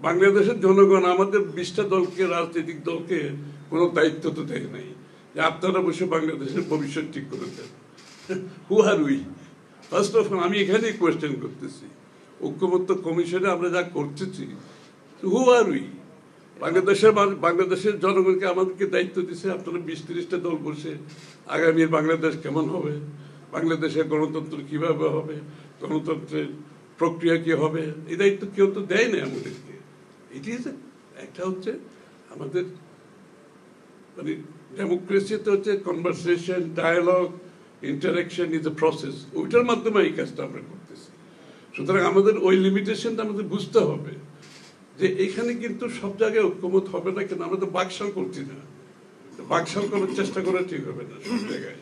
বাংলাদেশের জনগণ আমাদের 20টা দলকে, রাজনৈতিক দলকে কোনো দায়িত্ব তো দেয় নাই যে আপনারা বসে বাংলাদেশের ভবিষ্যৎ ঠিক করে দেন। হু আর উই? ফার্স্ট অফ অল আমি এখানেই কোয়েশ্চেন করতেছি, ঐক্যমত্য কমিশনে আমরা যা করতেছি, হু আর উই? বাংলাদেশের জনগণকে আমাদেরকে দায়িত্ব দিচ্ছে, আপনারা 20-30টা দল বসে আগামীর বাংলাদেশ কেমন হবে, বাংলাদেশের গণতন্ত্র কিভাবে হবে, গণতন্ত্রের প্রক্রিয়া কি হবে, এই দায়িত্ব কেউ তো দেয় না আমাদেরকে। এটি একটা হচ্ছে আমাদের মানে ডেমোক্রেসিতে হচ্ছে conversation, dialogue, interaction is a process, ওইটার মাধ্যমে এই কাজটা আমরা করতেছি। সুতরাং আমাদের ওই লিমিটেশনটা আমাদের বুঝতে হবে যে এখানে কিন্তু সব জায়গায় ঐক্যমত হবে না, কেন আমরা তো বাকশাল করছি না, বাকশাল করার চেষ্টা করা ঠিক হবে না সব জায়গায়,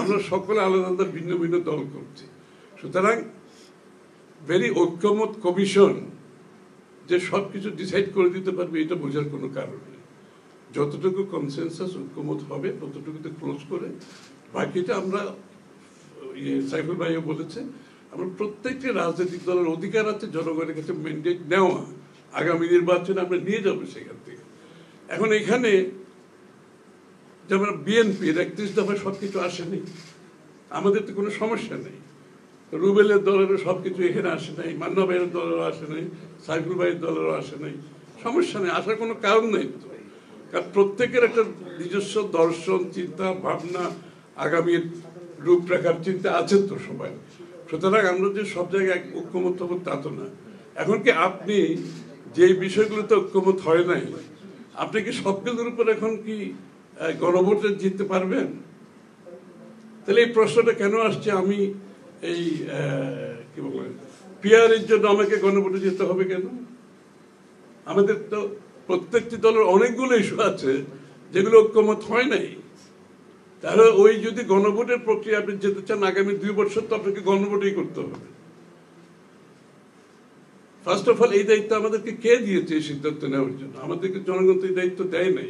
আমরা সকলে আলাদা আলাদা ভিন্ন ভিন্ন দল করছি। সুতরাং ভেরি ঐক্যমত কমিশন যে সবকিছু ডিসাইড করে দিতে পারবে এটা বোঝার কোনো কারণ নেই। যতটুকু কনসেনসাস ঐক্যমত হবে ততটুকুতে ক্লোজ করে বাকিটা আমরা, সাইফুল ভাইও বলেছে, আমরা প্রত্যেকটি রাজনৈতিক দলের অধিকার আছে জনগণের কাছে ম্যান্ডেট নেওয়া, আগামী নির্বাচনে আমরা নিয়ে যাবো সেখান থেকে। এখন এখানে যেমন বিএনপির 31 দফায় সবকিছু আসেনি, আমাদের তো কোনো সমস্যা নেই, রুবেলের দলেরও সবকিছু এখানে আসে নাই, মান্না ভাইয়ের দলেরও আসে নাই, সাইফুল ভাইয়ের দলেরও আসে নাই, সমস্যা নেই, আসার কোনো কারণ নেই তো, কারণ প্রত্যেকের একটা নিজস্ব দর্শন, চিন্তা ভাবনা, আগামীর রূপরেখার চিন্তা আছে তো সবাই। সুতরাং আমরা যে সব জায়গায় ঐক্যমত হবো তা তো না। এখন কি আপনি যে বিষয়গুলোতে ঐক্যমত হয় নাই, আপনি কি সবগুলোর উপর এখন কি গণভোটে জিততে পারবেন? তাহলে এই প্রশ্নটা কেন আসছে, আমি এই কি বলবো পিয়ারের জন্য আমাকে গণভোটে যেতে হবে কেন? আমাদের তো প্রত্যেকটি দলের অনেকগুলো ইস্যু আছে যেগুলো ঐক্যমত হয় নাই। তাহলে ওই যদি গণভোটের প্রক্রিয়া আপনি যেতে চান আগামী 2 বছর, তো আপনাকে গণভোটই করতে হবে। ফার্স্ট অফ অল এই দায়িত্ব আমাদেরকে কে দিয়েছে এই সিদ্ধান্ত নেওয়ার জন্য? আমাদেরকে জনগণ তো এই দায়িত্ব দেয় নাই।